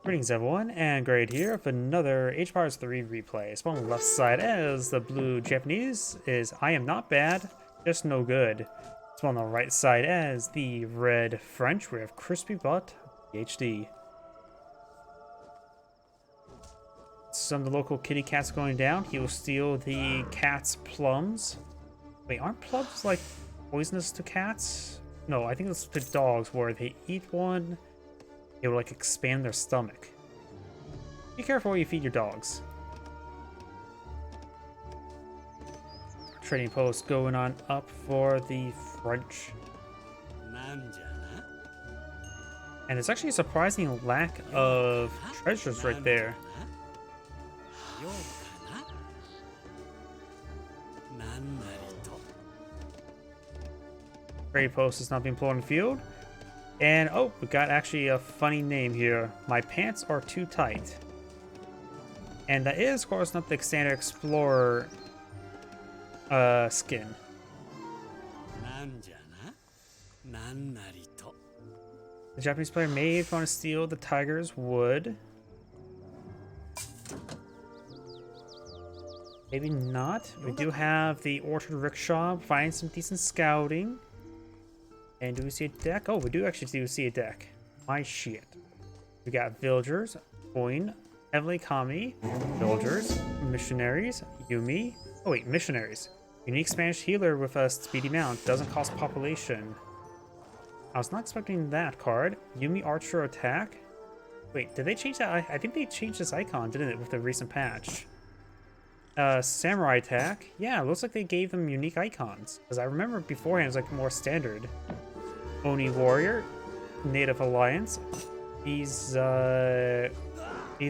Greetings everyone, and Grade here with another Age of Empires 3 replay. So on the left side as the blue Japanese is I am not bad, just no good. So on the right side as the red French, we have CrispyButt, PhD. Some of the local kitty cats going down. He will steal the cat's plums. Wait, aren't plums like poisonous to cats? No, I think it's to dogs where they eat one, it will like expand their stomach. Be careful where you feed your dogs. Trading post going on up for the French. And it's actually a surprising lack of treasures right there. Trading post is not being put on the field. And oh, we got actually a funny name here. My pants are too tight. And that is, of course, not the standard explorer skin. The Japanese player may want to steal the tiger's wood. Maybe not. We do have the orchard rickshaw, find some decent scouting. And do we see a deck? Oh, we do actually see a deck. My shit. We got villagers, coin, heavily kami, villagers, missionaries, Yumi. Oh wait, missionaries. Unique Spanish healer with a speedy mount. Doesn't cost population. I was not expecting that card. Yumi archer attack. Wait, did they change that? I think they changed this icon, didn't it, with the recent patch? Samurai attack. Yeah, it looks like they gave them unique icons. Because I remember beforehand it was like more standard. Oni warrior, native alliance. These are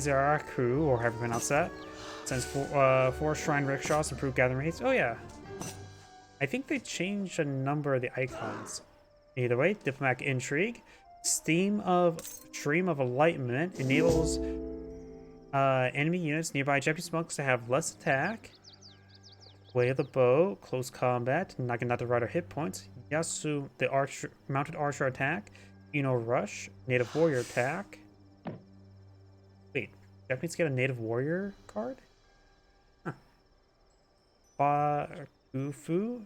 our crew, or however you pronounce that. Since four shrine rickshaws improve gathering rates. Oh yeah. I think they changed a number of the icons. Either way, diplomatic intrigue. Stream of enlightenment enables enemy units nearby Japanese monks to have less attack. Way of the bow, close combat, knocking out the rider hit points. Yasu, the archer, mounted archer attack. Rush, native warrior attack. Wait, Japanese get a native warrior card? Huh. Bakufu,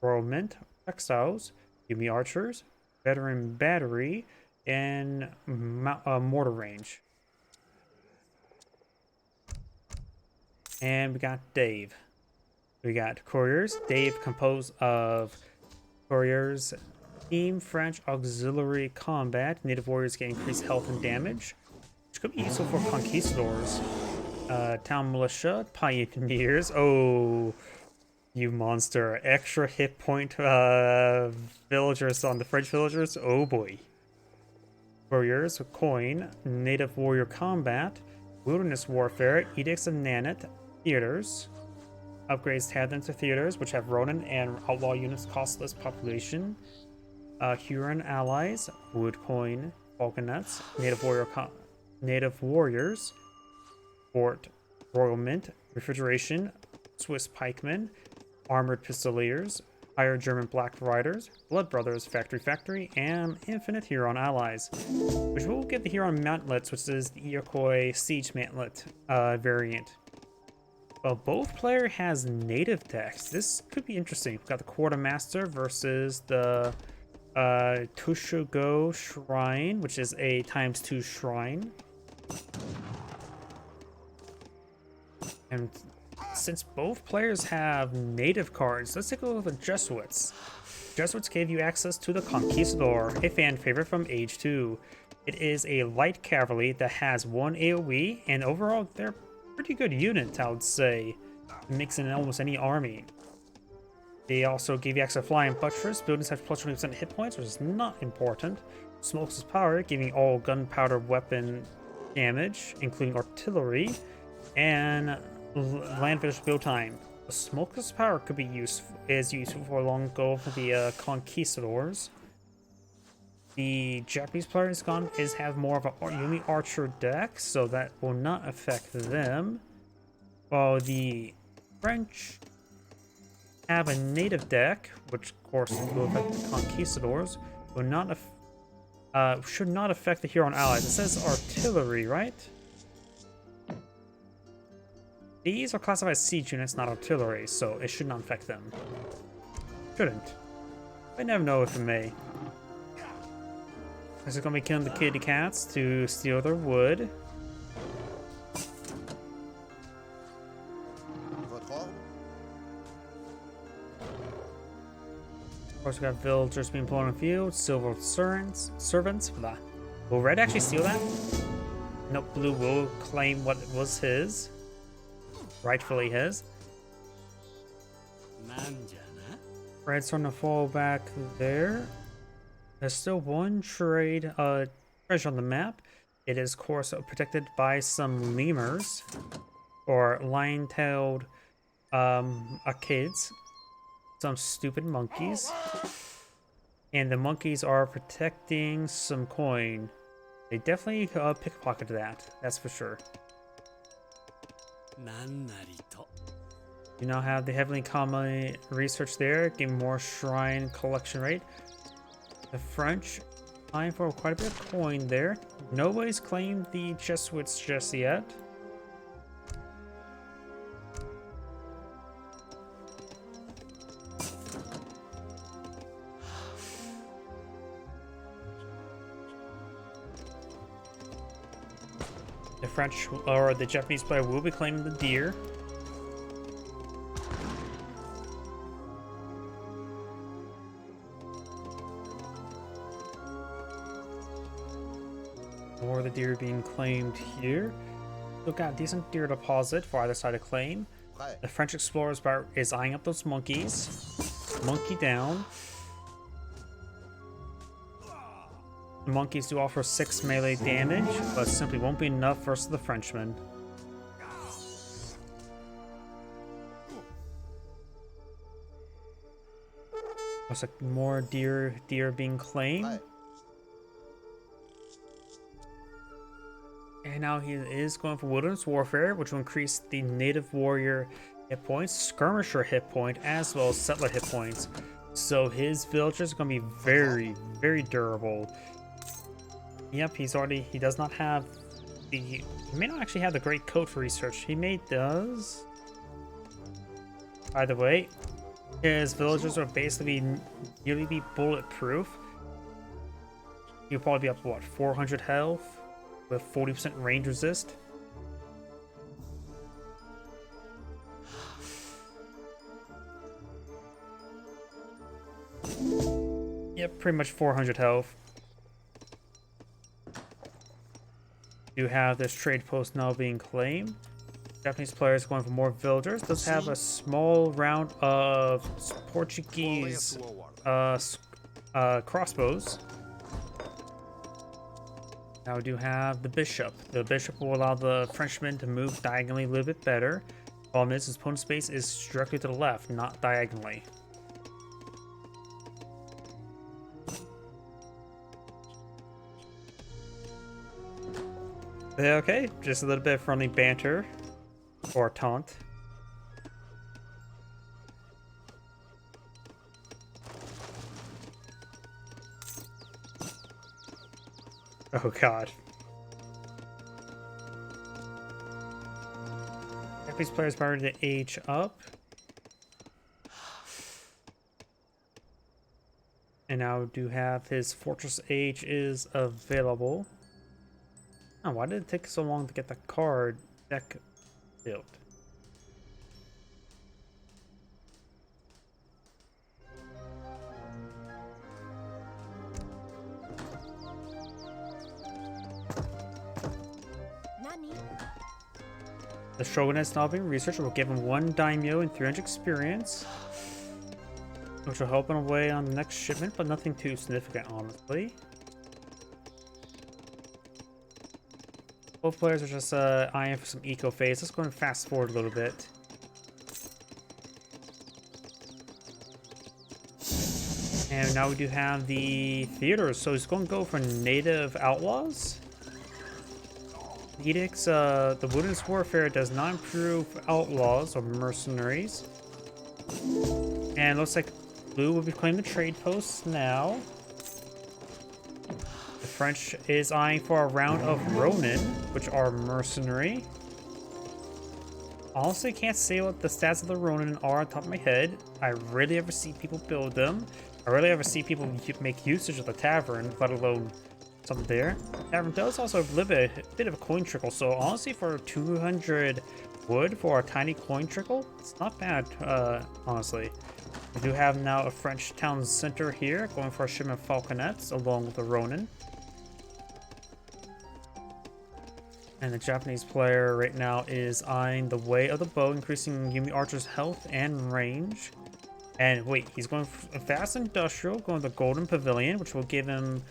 Royal Mint, Textiles, Yumi Archers, Veteran Battery, and Mortar Range. And we got Dave. We got Couriers. Dave composed of Couriers, Team French Auxiliary Combat. Native Warriors get increased health and damage, which could be useful for Conquistadors. Town Militia, Pioneers. Oh, you monster. Extra hit point villagers on the French villagers. Oh boy. Couriers, Coin, Native Warrior Combat, Wilderness Warfare, Edicts of Nanit, Theaters. Upgrades to add them to theaters, which have Ronin and outlaw units costless population. Huron allies, Wood Coin, Falconets, Native Warriors, Fort, Royal Mint, Refrigeration, Swiss Pikemen, Armored Pistoliers, Higher German Black Riders, Blood Brothers, Factory, and Infinite Huron allies, which will get the Huron Mantlets, which is the Iroquois Siege Mantlet variant. Well, both player has native decks. This could be interesting. We've got the Quartermaster versus the Tushugo Shrine, which is a ×2 shrine. And since both players have native cards, let's take a look at the Jesuits. Jesuits gave you access to the Conquistador, a fan favorite from Age 2. It is a light cavalry that has 1 AoE, and overall they're pretty good unit, I would say. Mix in almost any army. They also give you access to Flying Buttress. Buildings have plus 20% hit points, which is not important. Smokeless Power, giving all gunpowder weapon damage, including artillery, and land finish build time. The Smokeless Power could be useful for long ago for the Conquistadors. The Japanese players have more of a Yumi Archer deck, so that will not affect them. While the French have a native deck, which of course will affect the Conquistadors, will not should not affect the Huron allies. It says artillery, right? These are classified as siege units, not artillery, so it should not affect them. Shouldn't. I never know if it may. This is gonna be killing the kitty cats to steal their wood. Of course, we got villagers being blown in the field, silver servants. Blah. Will red actually steal that? Nope, blue will claim what was his. Rightfully his. Red's starting to fall back there. There's still one treasure on the map. It is, of course, protected by some lemurs or lion-tailed kids. Some stupid monkeys. And the monkeys are protecting some coin. They definitely pickpocketed that. That's for sure. You now have the Heavenly Common research there, getting more shrine collection rate. The French applying for quite a bit of coin there. Nobody's claimed the Jesuits just yet. The French or the Japanese player will be claiming the deer. More of the deer being claimed here. Look at decent deer deposit for either side of claim. The French explorer is eyeing up those monkeys. Monkey down. The monkeys do offer 6 melee damage, but simply won't be enough versus the Frenchman. Looks like more deer being claimed. And now he is going for Wilderness Warfare, which will increase the native warrior hit points, skirmisher hit point, as well as settler hit points. So his villagers are going to be very, very durable. Yep, he does not have he may not actually have the great code for research. He does. By the way, his villagers are basically nearly be bulletproof. He'll probably be up to what, 400 health with 40% range resist. Yep, pretty much 400 health. You have this trade post now being claimed. Japanese players going for more villagers. Does have a small round of Portuguese crossbows. Now we do have the bishop. The bishop will allow the Frenchman to move diagonally a little bit better. Problem is, his opponent's space is directly to the left, not diagonally. Okay, just a little bit of friendly banter or taunt. Oh god. Japanese players powered to age up. And now do have his Fortress Age is available. Oh, why did it take so long to get the card deck built? The Shogun is now being researched. Will give him 1 daimyo and 300 experience, which will help him away on the next shipment, but nothing too significant, honestly. Both players are just eyeing for some eco phase. Let's go and fast forward a little bit. And now we do have the theaters. So he's going to go for native outlaws. Edicts, the Wilderness Warfare does not improve outlaws or mercenaries. And it looks like blue will be claiming the trade posts now. The French is eyeing for a round of Ronin, which are mercenary. Honestly, can't say what the stats of the Ronin are on top of my head. I rarely ever see people build them. I rarely ever see people make usage of the tavern, let alone something there. Tavern does also have a bit of a coin trickle, so honestly, for 200 wood for a tiny coin trickle, it's not bad, honestly. We do have now a French town center here, going for a shipment of falconets along with the Ronin. And the Japanese player right now is eyeing the way of the bow, increasing Yumi Archer's health and range. And wait, he's going fast industrial, going to the Golden Pavilion, which will give him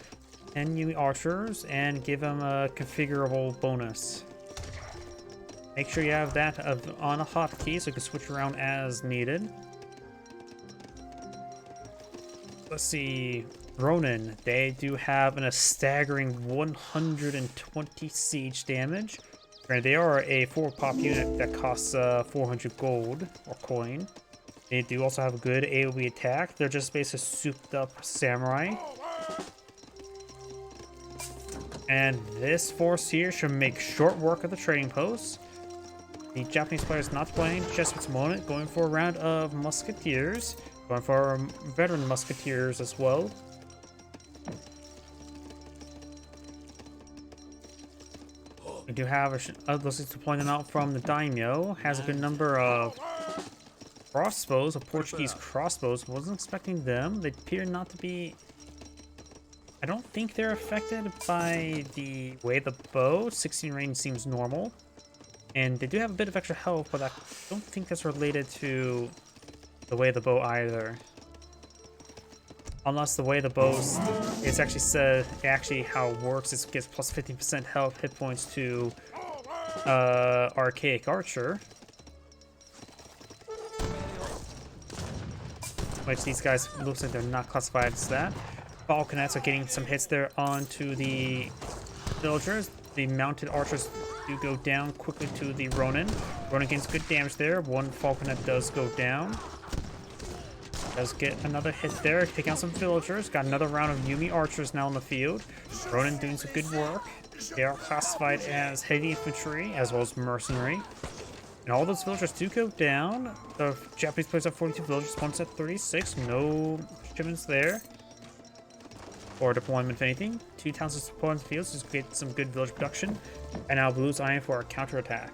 10 Yumi Archers and give him a configurable bonus. Make sure you have that on a hotkey so you can switch around as needed. Let's see. Ronin, they do have a staggering 120 siege damage. Granted, they are a 4-pop unit that costs 400 gold or coin. They do also have a good AoE attack. They're just basically souped up samurai. And this force here should make short work of the trading post. The Japanese player is not playing just at this moment, going for a round of musketeers, going for veteran musketeers as well. We do have this is deploying out from the daimyo. Has a good number of crossbows, of Portuguese crossbows. Wasn't expecting them. They appear not to be. I don't think they're affected by the way the bow. 16 range seems normal, and they do have a bit of extra health, but I don't think that's related to the way the bow either. Unless the way the bow is actually said, actually how it works is it gives plus 15% health hit points to Archaic Archer. Which these guys looks like they're not classified as that. Falconets are getting some hits there onto the villagers. The mounted archers do go down quickly to the Ronin. Ronin gains good damage there. One Falconet does go down. Does get another hit there, taking out some villagers. Got another round of Yumi archers now in the field. Ronin doing some good work. They are classified as heavy infantry as well as mercenary. And all those villagers do go down. The Japanese players have 42 villagers, one's at 36. No shipments there. Or deployment, if anything. 2 towns to deploy in the fields just get some good village production. And now Blue's eyeing for a counterattack.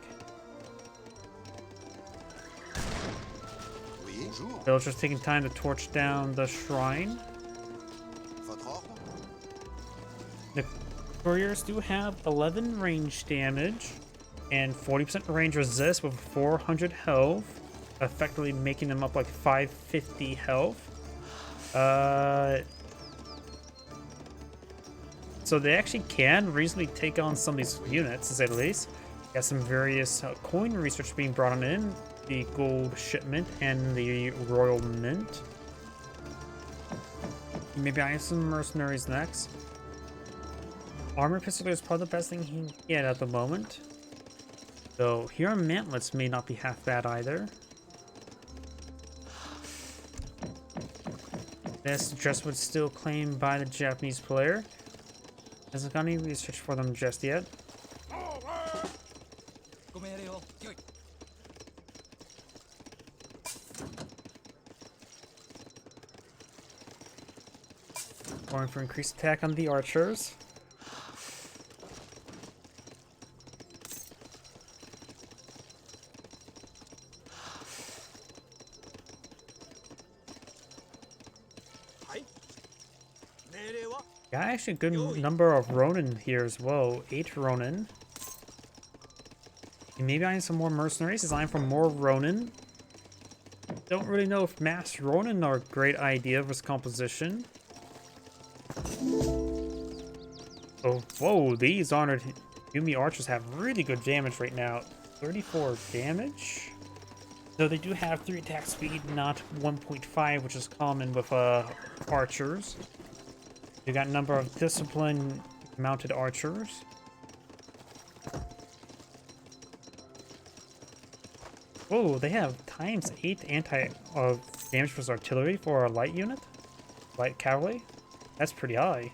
Villagers taking time to torch down the shrine. The couriers do have 11 range damage and 40% range resist with 400 health, effectively making them up like 550 health. So they actually can reasonably take on some of these units, to say the least. Got some various coin research being brought in. The gold shipment and the royal mint. Maybe I have some mercenaries next. Armor pistol is probably the best thing he can get at the moment. Though here on mantlets may not be half bad either. This dress was still claimed by the Japanese player. Hasn't got any research for them just yet. Going for increased attack on the archers. Got actually a good number of Ronin here as well. 8 Ronin. And maybe I need some more mercenaries as I'm for more Ronin. Don't really know if mass Ronin are a great idea for this composition. Oh, whoa, these honored Yumi archers have really good damage right now. 34 damage. Though they do have 3 attack speed, not 1.5, which is common with archers. You got a number of disciplined mounted archers. Whoa, they have ×8 damage for artillery for a light unit? Light cavalry? That's pretty high.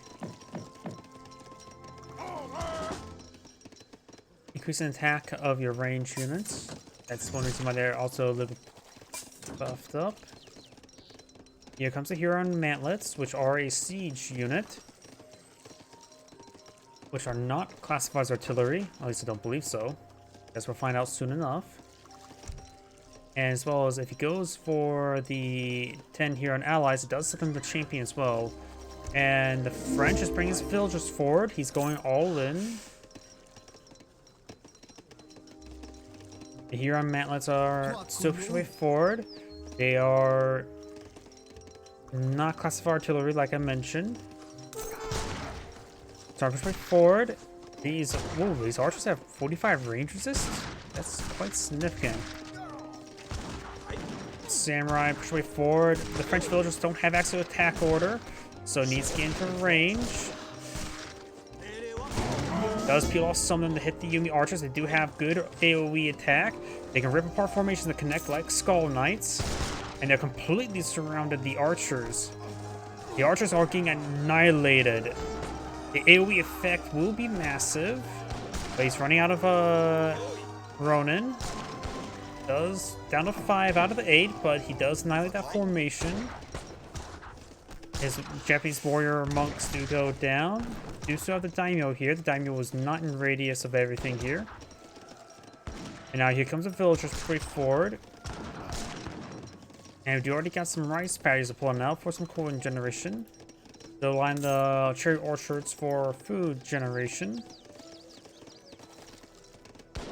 increase in attack of your range units. That's one reason why they're also a little bit buffed up. Here comes the Huron Mantlets, which are a siege unit, which are not classified as artillery. At least I don't believe so. Guess we'll find out soon enough. And as well as if he goes for the 10 Huron allies, it does become the champion as well. And the French is bringing his villagers forward. He's going all in. The Huron Mantlets are still pushing way forward. They are not classified artillery, like I mentioned. So push way forward. These archers have 45 range resist. That's quite significant. Samurai push way forward. The French villagers don't have access to attack order, so needs to get into range. Does peel off some of them to hit the Yumi archers. They do have good AoE attack. They can rip apart formations that connect like Skull Knights, and they're completely surrounded the archers. The archers are getting annihilated. The AoE effect will be massive, but he's running out of Ronin. Does down to 5 out of the 8, but he does annihilate that formation. His Japanese warrior monks do go down. Do still have the daimyo here. The daimyo was not in radius of everything here. And now here comes the villagers pretty forward. And we already got some rice paddies to pull now for some coin generation. They'll line the cherry orchards for food generation.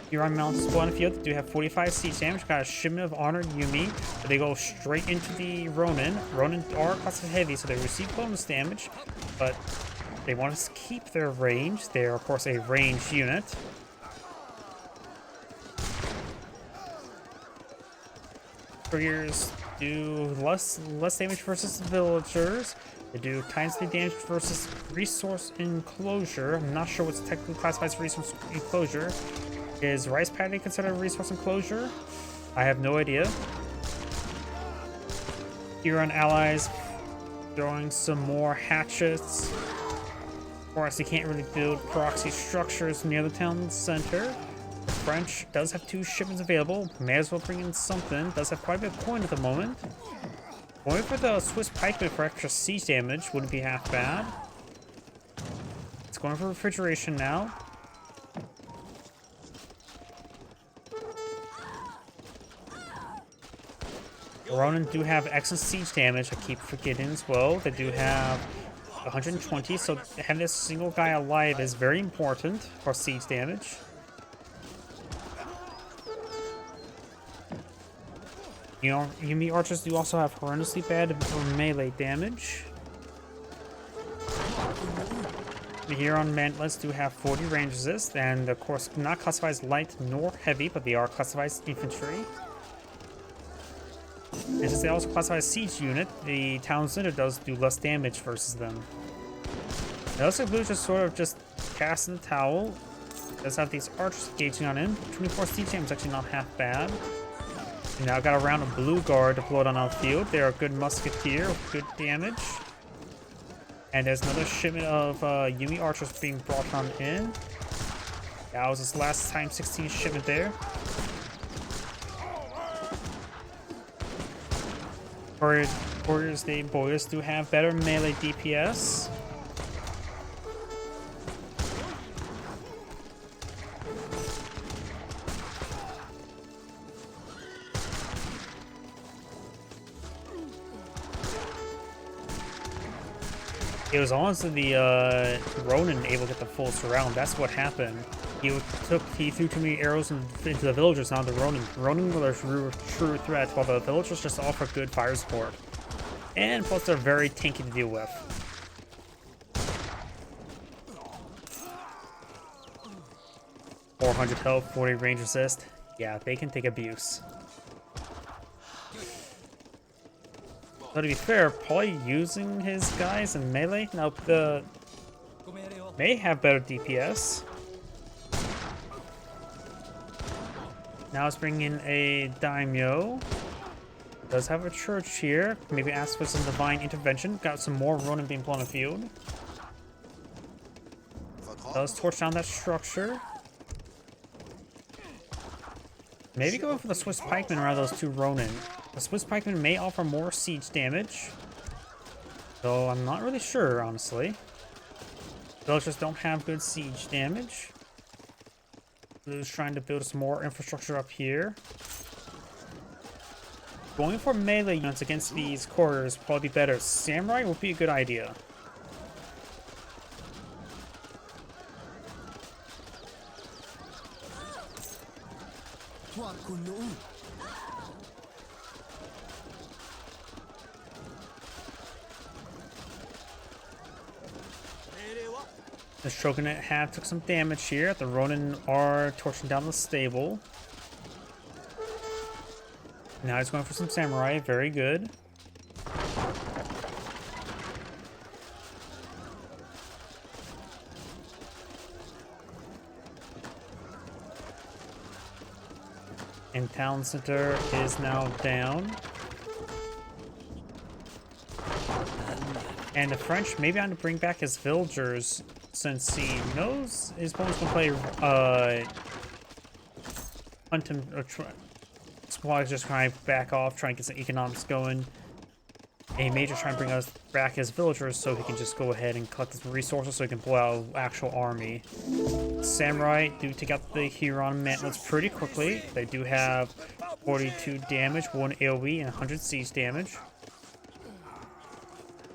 Huron Mountains spawn field. They do have 45 siege damage. Got a shipment of honored Yumi, but they go straight into the Ronin. Ronin are classified heavy, so they receive bonus damage, but they want to keep their range. They are, of course, a ranged unit. Couriers do less damage versus villagers. They do times 3 damage versus resource enclosure. I'm not sure what's technically classified as resource enclosure. Is rice paddy considered a resource enclosure? I have no idea. Huron allies throwing some more hatchets. Of course, you can't really build proxy structures near the town center. The French does have 2 shipments available. May as well bring in something. Does have quite a bit of coin at the moment. Going for the Swiss pikeman for extra siege damage wouldn't be half bad. It's going for refrigeration now. Ronin do have excellent siege damage. I keep forgetting as well. They do have 120, so having this single guy alive is very important for siege damage. You know, Yumi archers do also have horrendously bad melee damage. The Huron Mantlets do have 40 range resist, and of course not classified as light nor heavy, but they are classified as infantry. And since they also classify as siege unit, the town center does do less damage versus them. It looks like Blue just sort of just cast in the towel. Does have these archers engaging on him. 24 siege damage is actually not half bad. And now got a round of Blue Guard deployed on our field. They're a good musketeer with good damage. And there's another shipment of Yumi archers being brought on in. That was his last time 16 shipment there. Warriors, the boys do have better melee DPS. It was honestly the Ronin able to get the full surround. That's what happened. He threw too many arrows into the villagers, not the Ronin. Ronin were a true threat, while the villagers just offer good fire support. And plus they're very tanky to deal with. .400 health, 40 range resist. Yeah, they can take abuse. So to be fair, probably using his guys in melee. Now the may have better DPS. Now let's bring in a daimyo. Does have a church here. Maybe ask for some divine intervention. Got some more Ronin being put on the field. Does torch down that structure. Maybe going for the Swiss pikemen around those two Ronin. The Swiss pikemen may offer more siege damage, though I'm not really sure, honestly. Villagers don't have good siege damage. Blue's trying to build some more infrastructure up here. Going for melee units against these corridors would probably be better. Samurai would be a good idea. The Shogunate have took some damage here. The Ronin are torching down the stable. Now he's going for some samurai. Very good. And town center is now down. And the French maybe on to bring back his villagers since he knows his opponent's gonna play hunt him or try. Squad's just trying to back off, trying to get some economics going. And he may just try and bring us back his villagers so he can just go ahead and collect his resources so he can pull out an actual army. Samurai do take out the Huron mantlets pretty quickly. They do have 42 damage, 1 AoE, and 100 siege damage.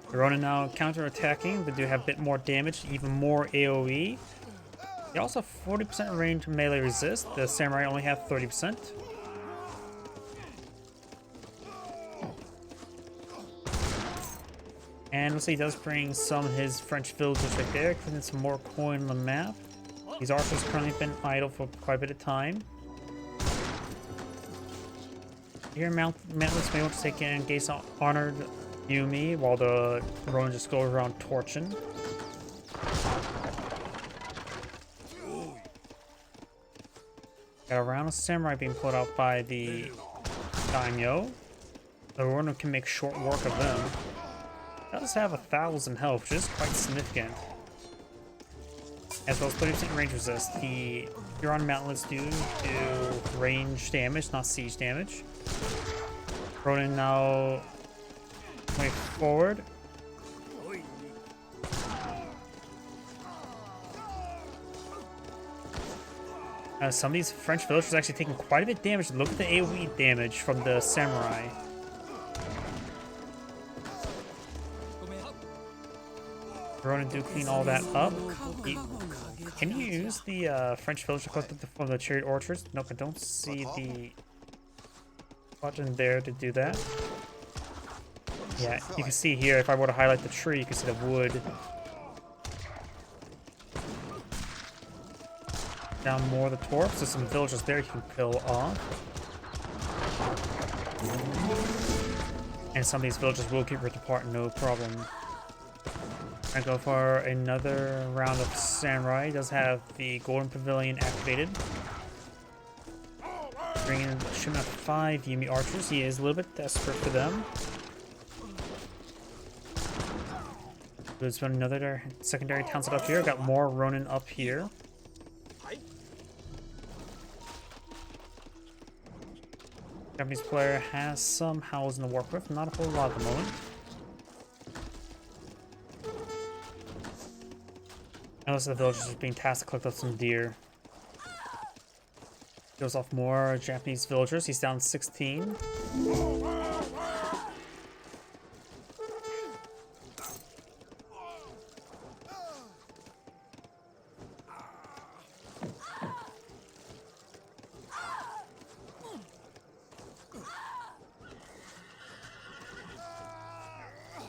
The Ronin now counter-attacking. They do have a bit more damage, even more AoE. They also have 40% range melee resist. The Samurai only have 30%. And let's see, he does bring some of his French villagers right there, putting some more coin on the map. These archers currently been idle for quite a bit of time. Here, Mantlets may want to take in case honored Yumi while the Ronin just goes around torching. Got a round of samurai being put out by the daimyo. The Ronin can make short work of them. Does have 1,000 health, which is quite significant. As well as 30% range resist. The Huron Mountlets do range damage, not siege damage. Ronin now going forward. Some of these French villagers are actually taking quite a bit of damage. Look at the AoE damage from the samurai. Ronin do clean all that up. Can you use the French villager collected from the cherry orchards? Nope, I don't see the button there to do that. Yeah, you can see here, if I were to highlight the tree, you can see the wood. Down more of the torps, there's some villagers there you can kill off. And some of these villagers will get ripped apart, no problem. I go for another round of samurai. He does have the golden pavilion activated. Bringing in a shipment of 5 Yumi archers. He is a little bit desperate for them. There's been another secondary town set up here. Got more Ronin up here. Japanese player has some housing to work with. Not a whole lot at the moment. Most of the villagers are being tasked to collect up some deer. Goes off more Japanese villagers. He's down 16.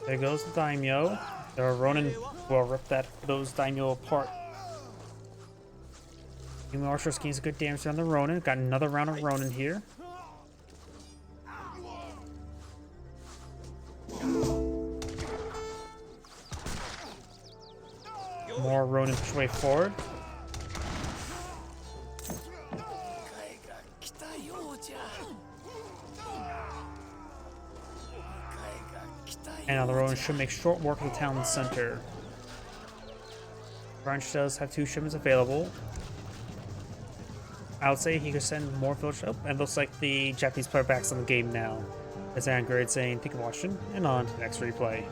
There goes the daimyo. There are Ronin will rip those daimyo apart. Yumi archers gains good damage on the Ronin. Got another round of Ronin here. More Ronin push way forward. And now the Ronin should make short work of the town center. French does have 2 shipments available. I would say he could send more villagers. Oh, and looks like the Japanese player back's on the game now. As Angrid saying, thank you for watching, and on to the next replay.